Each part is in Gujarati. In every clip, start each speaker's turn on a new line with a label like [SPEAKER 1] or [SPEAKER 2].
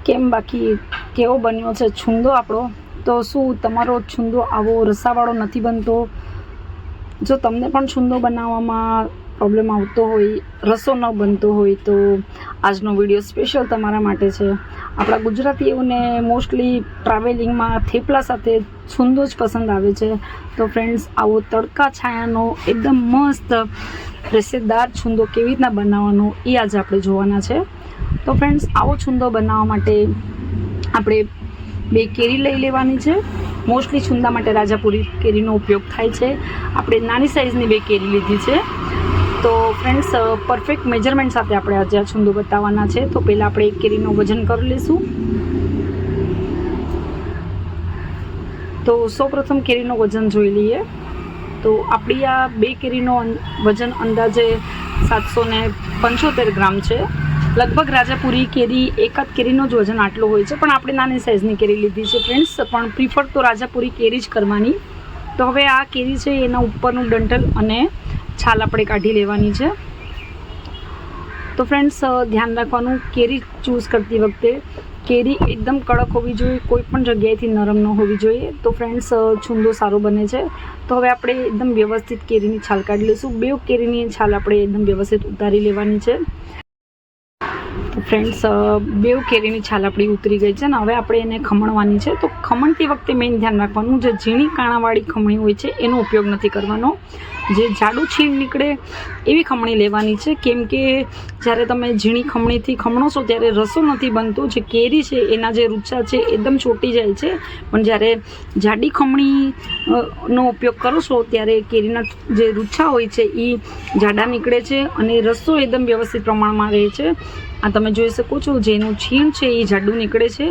[SPEAKER 1] કેમ બાકી કેવો બન્યો છે છુંદો આપણો? તો શું તમારો છુંદો આવો રસાવાળો નથી બનતો? જો તમને પણ છુંદો બનાવવામાં પ્રોબ્લેમ આવતો હોય, રસો ન બનતો હોય, તો આજનો વિડીયો સ્પેશિયલ તમારા માટે છે. આપણા ગુજરાતીઓને મોસ્ટલી ટ્રાવેલિંગમાં થેપલા સાથે છુંદો જ પસંદ આવે છે. તો ફ્રેન્ડ્સ, આવો તડકા છાયાનો એકદમ મસ્ત રેસેદાર છુંદો કેવી રીતના બનાવવાનો એ આજે આપણે જોવાના છે. તો ફ્રેન્ડ્સ, આવો છુંદો બનાવવા માટે આપણે 2 કેરી લઈ લેવાની છે. મોસ્ટલી છુંદા માટે રાજાપુરી કેરીનો ઉપયોગ થાય છે. આપણે નાની સાઇઝની 2 કેરી લીધી છે. તો ફ્રેન્ડ્સ, પરફેક્ટ મેજરમેન્ટ સાથે આપણે આજે આ છુંદો બતાવવાના છે. તો પહેલાં આપણે 1 કેરીનું વજન કરી લઈશું. તો સૌપ્રથમ કેરીનું વજન જોઈ લઈએ. તો આપણી આ 2 કેરીનો વજન અંદાજે 775 ગ્રામ છે. લગભગ રાજાપુરી કેરી એકાદ કેરીનો જ વજન આટલો હોય છે, પણ આપણે નાની સાઇઝની કેરી લીધી છે ફ્રેન્ડ્સ. પણ પ્રિફર તો રાજાપુરી કેરી જ કરવાની. તો હવે આ કેરી છે એના ઉપરનું ડંઠલ અને છાલ આપણે કાઢી લેવાની છે. તો ફ્રેન્ડ્સ, ધ્યાન રાખવાનું, કેરી ચૂઝ કરતી વખતે કેરી એકદમ કડક હોવી જોઈએ, કોઈ પણ જગ્યાએથી નરમ ન હોવી જોઈએ. તો ફ્રેન્ડ્સ, છુંદો સારો બને છે. તો હવે આપણે એકદમ વ્યવસ્થિત કેરીની છાલ કાઢી લઈશું. 2 કેરીની છાલ આપણે એકદમ વ્યવસ્થિત ઉતારી લેવાની છે. તો ફ્રેન્ડ્સ, 2 કેરીની છાલ આપણી ઉતરી ગઈ છે ને હવે આપણે એને ખમણવાની છે. તો ખમણતી વખતે મેઇન ધ્યાન રાખવાનું, જે ઝીણી કાણાવાળી ખમણી હોય છે એનો ઉપયોગ નથી કરવાનો. જે જાડું છીણ નીકળે એવી ખમણી લેવાની છે. કેમ કે જ્યારે તમે ઝીણી ખમણીથી ખમણો છો ત્યારે રસો નથી બનતો. જે કેરી છે એના જે રૂચા છે એકદમ ચોટી જાય છે. પણ જ્યારે જાડી ખમણીનો ઉપયોગ કરો છો ત્યારે કેરીના જે રૂચા હોય છે એ જાડા નીકળે છે અને રસો એકદમ વ્યવસ્થિત પ્રમાણમાં રહે છે. આ તમે જોઈ શકો છો, જેનું છીણ છે એ જાડું નીકળે છે.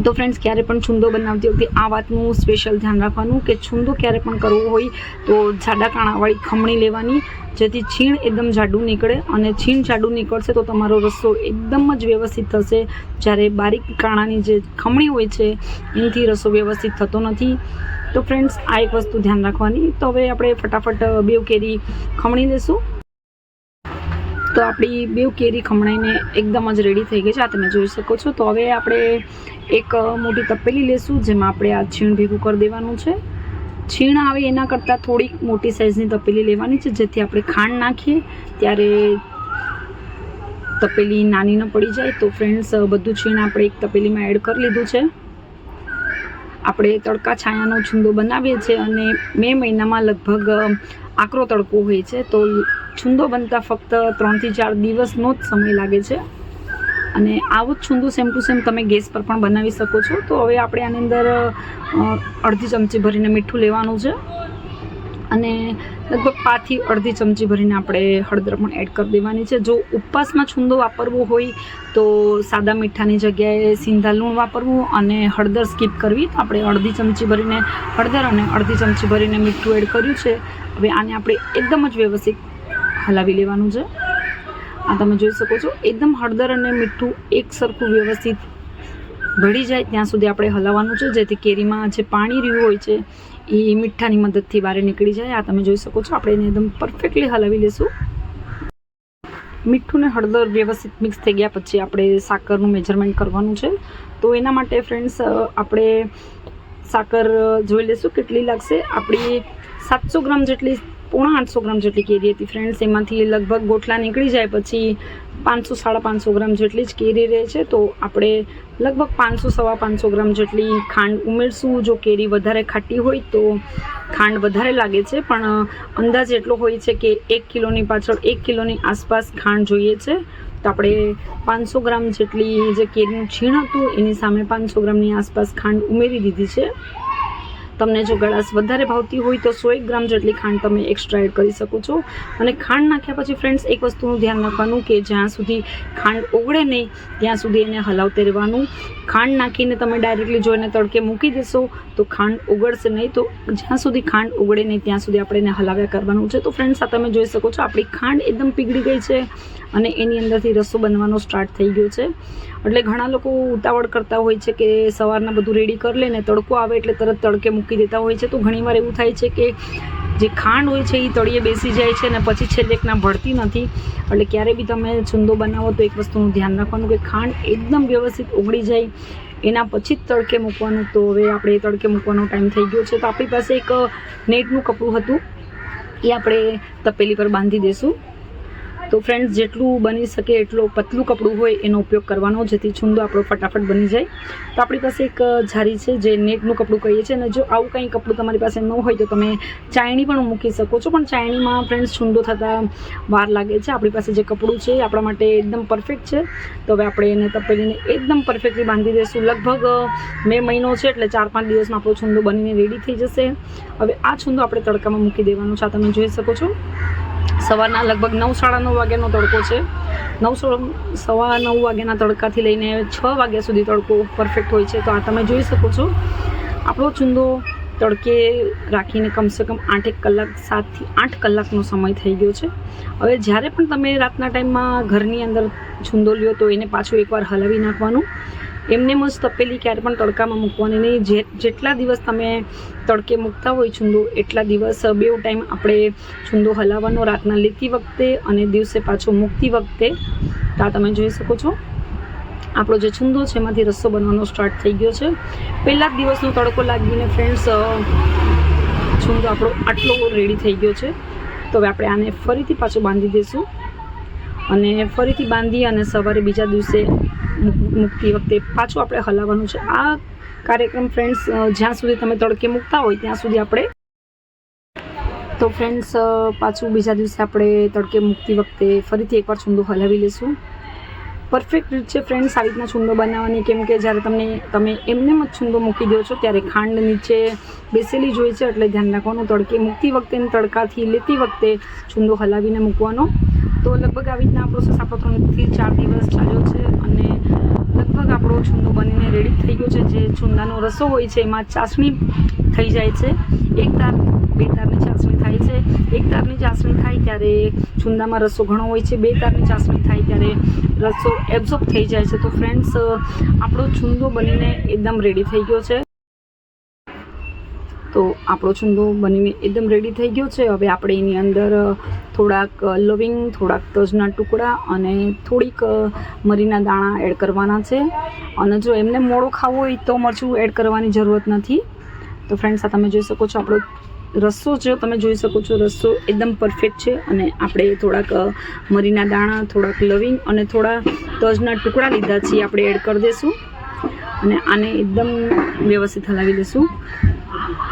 [SPEAKER 1] તો ફ્રેન્ડ્સ, ક્યારે પણ છુંદો બનાવતી વખતે આ વાતનું સ્પેશિયલ ધ્યાન રાખવાનું કે છુંદો ક્યારે પણ કરવો હોય તો જાડા કાણાવાળી ખમણી લેવાની, જેથી છીણ એકદમ જાડું નીકળે. અને છીણ જાડું નીકળશે તો તમારો રસો એકદમ જ વ્યવસ્થિત થશે. જ્યારે બારીક કાણાની જે ખમણી હોય છે એનાથી રસો વ્યવસ્થિત થતો નથી. તો ફ્રેન્ડ્સ, આ એક વસ્તુ ધ્યાન રાખવાની. તો હવે આપણે ફટાફટ 2 કેરી ખમણી લઈશું. તો આપણી 2 કેરી ખમણાઈને એકદમ જ રેડી થઈ ગઈ છે, આ તમે જોઈ શકો છો. તો હવે આપણે એક મોટી તપેલી લેશું, જેમાં આપણે આ છીણ ભેગું કરી દેવાનું છે. છીણ આવે એના કરતાં થોડીક મોટી સાઇઝની તપેલી લેવાની છે, જેથી આપણે ખાંડ નાખીએ ત્યારે તપેલી નાની ન પડી જાય. તો ફ્રેન્ડ્સ, બધું છીણ આપણે એક તપેલીમાં એડ કરી લીધું છે. આપણે તડકા છાયાનો છુંદો બનાવીએ છીએ અને મે મહિનામાં લગભગ આકરો તડકો હોય છે. તો છુંદો બનતા ફક્ત 3 થી 4 દિવસનો જ સમય લાગે છે. અને આવો જ છુંદો સેમ ટુ સેમ તમે ગેસ પર પણ બનાવી શકો છો. તો હવે આપણે આની અંદર અડધી ચમચી ભરીને મીઠું લેવાનું છે અને લગભગ 5 થી અડધી ચમચી ભરીને આપણે હળદર પણ એડ કરી દેવાની છે. જો ઉપવાસમાં છુંદો વાપરવો હોય તો સાદા મીઠાની જગ્યાએ સિંધા લૂણ વાપરવું અને હળદર સ્કીપ કરવી. તો આપણે અડધી ચમચી ભરીને હળદર અને અડધી ચમચી ભરીને મીઠું એડ કર્યું છે. હવે આને આપણે એકદમ જ વ્યવસ્થિત હલાવી લેવાનું છે. આ તમે જોઈ શકો છો, એકદમ હળદર અને મીઠું એક સરખું વ્યવસ્થિત ભળી જાય ત્યાં સુધી આપણે હલાવવાનું છે, જેથી કેરીમાં જે પાણી રહ્યું હોય છે એ મીઠાની મદદથી બહાર નીકળી જાય. આ તમે જોઈ શકો છો, આપણે એને એકદમ પરફેક્ટલી હલાવી લઈશું. મીઠું ને હળદર વ્યવસ્થિત મિક્સ થઈ ગયા પછી આપણે સાકરનું મેજરમેન્ટ કરવાનું છે. તો એના માટે ફ્રેન્ડ્સ, આપણે સાકર જોઈ લઈશું કેટલી લાગશે. આપણી 700 ગ્રામ જેટલી, 850 ગ્રામ જેટલી કેરી હતી ફ્રેન્ડ્સ. એમાંથી લગભગ ગોટલા નીકળી જાય પછી 500-550 ગ્રામ જેટલી જ કેરી રહે છે. તો આપણે લગભગ 500-550 ગ્રામ જેટલી ખાંડ ઉમેરશું. જો કેરી વધારે ખાટી હોય તો ખાંડ વધારે લાગે છે, પણ અંદાજ એટલો હોય છે કે 1 કિલોની પાછળ 1 કિલોની આસપાસ ખાંડ જોઈએ છે. તો આપણે 500 ગ્રામ જેટલી જે કેરીનું છીણ હતું એની સામે 500 ગ્રામની આસપાસ ખાંડ ઉમેરી દીધી છે. તમને જો ગળાશ વધારે ભાવતી હોય તો 100 ગ્રામ જેટલી ખાંડ તમે એક્સ્ટ્રા એડ કરી શકો છો. અને ખાંડ નાખ્યા પછી ફ્રેન્ડ્સ, એક વસ્તુનું ધ્યાન રાખવાનું કે જ્યાં સુધી ખાંડ ઓગળે નહીં ત્યાં સુધી એને હલાવते રહેવાનું. ખાંડ નાખીને તમે ડાયરેક્ટલી જો એને તડકે મૂકી દેશો તો ખાંડ ઓગળશે નહીં. તો જ્યાં સુધી ખાંડ ઓગળે નહીં ત્યાં સુધી આપણે એને હલાવ્યા કરવાનું છે. તો ફ્રેન્ડ્સ, આ તમે જોઈ શકો છો, આપણી ખાંડ એકદમ પીગળી ગઈ છે અને એની અંદરથી રસો બનવાનો સ્ટાર્ટ થઈ ગયો છે. એટલે ઘણા લોકો ઉતાવળ કરતા હોય છે કે સવારના બધું રેડી કરી લે ને તડકો આવે એટલે તરત તડકે મૂકી દેતા હોય છે. તો ઘણીવાર એવું થાય છે કે જે ખાંડ હોય છે એ તળિયે બેસી જાય છે અને પછી છેલ્લે એકના ભળતી નથી. એટલે ક્યારે બી તમે છુંદો બનાવો તો એક વસ્તુનું ધ્યાન રાખવાનું કે ખાંડ એકદમ વ્યવસ્થિત ઓગળી જાય એના પછી જ તડકે મૂકવાનું. તો હવે આપણે તડકે મૂકવાનો ટાઈમ થઈ ગયો છે. તો આપણી પાસે એક નેટનું કપડું હતું એ આપણે તપેલી પર બાંધી દઈશું. તો ફ્રેન્ડ્સ, જેટલું બની શકે એટલું પતલું કપડું હોય એનો ઉપયોગ કરવાનો, જેથી છુંદો આપણો ફટાફટ બની જાય. તો આપણી પાસે એક જારી છે જે નેટનું કપડું કહીએ છીએ. અને જો આવું કંઈ કપડું તમારી પાસે ન હોય તો તમે ચાયણી પણ મૂકી શકો છો, પણ ચાયણીમાં ફ્રેન્ડ્સ છુંદો થતાં વાર લાગે છે. આપણી પાસે જે કપડું છે એ આપણા માટે એકદમ પરફેક્ટ છે. તો હવે આપણે એને તપેલીને એકદમ પરફેક્ટલી બાંધી દઈશું. લગભગ મે મહિનો છે એટલે 4-5 દિવસમાં આપણો છુંદો બનીને રેડી થઈ જશે. હવે આ છુંદો આપણે તડકામાં મૂકી દેવાનો છે. આ તમે જોઈ શકો છો સવારના લગભગ 9-9:30 વાગ્યાનો તડકો છે. 9:15 વાગ્યાના તડકાથી લઈને 6 વાગ્યા સુધી તડકો પરફેક્ટ હોય છે. તો આ તમે જોઈ શકો છો આપણો છુંદો તડકે રાખીને કમસે કમ 8 કલાક 7 થી 8 કલાકનો સમય થઈ ગયો છે. હવે જ્યારે પણ તમે રાતના ટાઈમમાં ઘરની અંદર છુંદો લ્યો તો એને પાછું એકવાર હલાવી નાખવાનું. એમને જ તપેલી ક્યારે પણ તડકામાં મૂકવાની નહીં. જેટલા દિવસ તમે તડકે મૂકતા હોય છુંદો એટલા દિવસ 2 ટાઈમ આપણે છુંદો હલાવવાનો, રાતના લેતી વખતે અને દિવસે પાછો મૂકતી વખતે. તો આ તમે જોઈ શકો છો આપણો જે છુંદો છે એમાંથી રસ્સો બનવાનો સ્ટાર્ટ થઈ ગયો છે. પહેલા જ દિવસનો તડકો લાગીને ફ્રેન્ડ્સ છુંદો આપણો આટલો રેડી થઈ ગયો છે. તો હવે આપણે આને ફરીથી પાછો બાંધી દઈશું અને ફરીથી બાંધી અને સવારે બીજા દિવસે મૂકતી વખતે પાછું આપણે હલાવવાનું છે. આ કાર્યક્રમ ફ્રેન્ડ્સ જ્યાં સુધી તમે તડકે મૂકતા હોય ત્યાં સુધી આપણે. તો ફ્રેન્ડ્સ પાછું બીજા દિવસે આપણે તડકે મૂકતી વખતે ફરીથી એકવાર છુંદો હલાવી લઈશું. પરફેક્ટ રીત છે ફ્રેન્ડ્સ આવી રીતના છુંદો બનાવવાની, કેમ કે જ્યારે તમે એમને જ છુંદો મૂકી દો છો ત્યારે ખાંડ નીચે બેસેલી જ હોય છે. એટલે ધ્યાન રાખવાનું તડકે મૂકતી વખતે તડકાથી લેતી વખતે છુંદો હલાવીને મૂકવાનો. તો લગભગ આવી રીતના પ્રોસેસ આપણો 3 થી 4 દિવસ ચાલ્યો છે અને લગભગ આપણો છુંદો બનીને રેડી થઈ ગયો છે. જે છુંદાનો રસો હોય છે એમાં ચાસણી થઈ જાય છે. 1 તાર 2 તારની ચાસણી થાય છે. 1 તારની ચાસણી થાય ત્યારે છુંદામાં રસો ઘણો હોય છે. 2 તારની ચાસણી થાય ત્યારે રસો એબ્ઝોર્બ થઈ જાય છે. તો ફ્રેન્ડ્સ આપણો છુંદો બનીને એકદમ રેડી થઈ ગયો છે. તો આપણો છુંદો બનીને એકદમ રેડી થઈ ગયો છે. હવે આપણે એની અંદર થોડાક લવિંગ, થોડાક તજના ટુકડા અને થોડીક મરીના દાણા એડ કરવાના છે. અને જો એમને મોળો ખાવો હોય તો મરચું એડ કરવાની જરૂરત નથી. તો ફ્રેન્ડ્સ આ તમે જોઈ શકો છો આપણો રસ્સો છે, તમે જોઈ શકો છો રસ્સો એકદમ પરફેક્ટ છે. અને આપણે થોડાક મરીના દાણા, થોડાક લવિંગ અને થોડા તજના ટુકડા લીધા છે આપણે એડ કરી દઈશું અને આને એકદમ વ્યવસ્થિત હલાવી દઈશું.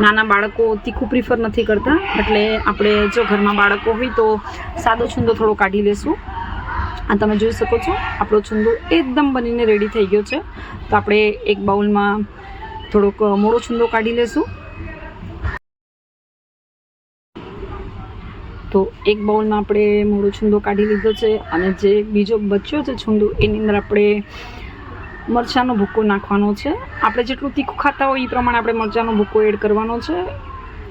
[SPEAKER 1] નાના બાળકો તીખું પ્રિફર નથી કરતા, એટલે આપણે જો ઘરમાં બાળકો હોય તો સાદો છુંદો થોડો કાઢી લેશું. આ તમે જોઈ શકો છો આપણો છુંદો એકદમ બનીને રેડી થઈ ગયો છે. તો આપણે એક બાઉલમાં થોડોક મોળો છુંદો કાઢી લેશું. તો એક બાઉલમાં આપણે મોળો છુંદો કાઢી લીધો છે અને જે બીજો બચ્યો છે છુંદો એની અંદર આપણે મરચાંનો ભૂકો નાખવાનો છે. આપણે જેટલું તીખું ખાતા હોય એ પ્રમાણે આપણે મરચાંનો ભૂકો એડ કરવાનો છે.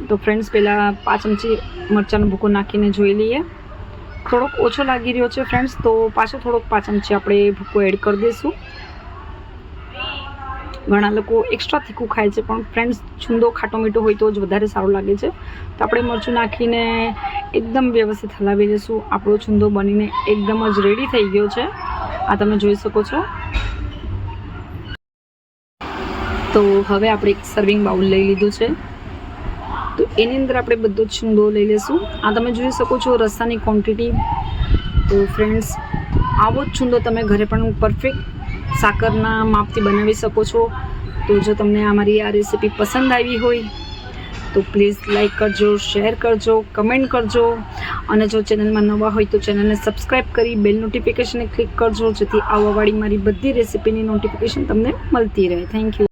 [SPEAKER 1] તો ફ્રેન્ડ્સ પહેલાં 5 ચમચી મરચાંનો ભૂકો નાખીને જોઈ લઈએ. થોડોક ઓછો લાગી રહ્યો છે ફ્રેન્ડ્સ, તો પાછો થોડોક 5 ચમચી આપણે ભૂકો એડ કરી દઈશું. ઘણા લોકો એક્સ્ટ્રા તીખું ખાય છે, પણ ફ્રેન્ડ્સ છુંદો ખાટો મીઠો હોય તો જ વધારે સારું લાગે છે. તો આપણે મરચું નાખીને એકદમ વ્યવસ્થિત હલાવી દઈશું. આપણો છુંદો બનીને એકદમ જ રેડી થઈ ગયો છે. આ તમે જોઈ શકો છો. તો હવે આપણે એક સર્વિંગ બાઉલ લઈ લીધું છે. તો એની અંદર આપણે બધો જ છુંદો લઈ લઈશું. આ તમે જોઈ શકો છો રસાની ક્વોન્ટિટી. તો ફ્રેન્ડ્સ આવો જ છુંદો તમે ઘરે પણ પરફેક્ટ સાકરના માપથી બનાવી શકો છો. તો જો તમને અમારી આ રેસીપી પસંદ આવી હોય તો પ્લીઝ લાઈક કરજો, શેર કરજો, કમેન્ટ કરજો અને જો ચેનલમાં નવા હોય તો ચેનલને સબસ્ક્રાઈબ કરી બેલ નોટિફિકેશનને ક્લિક કરજો, જેથી આવવાવાળી મારી બધી રેસીપીની નોટિફિકેશન તમને મળતી રહે. Thank you.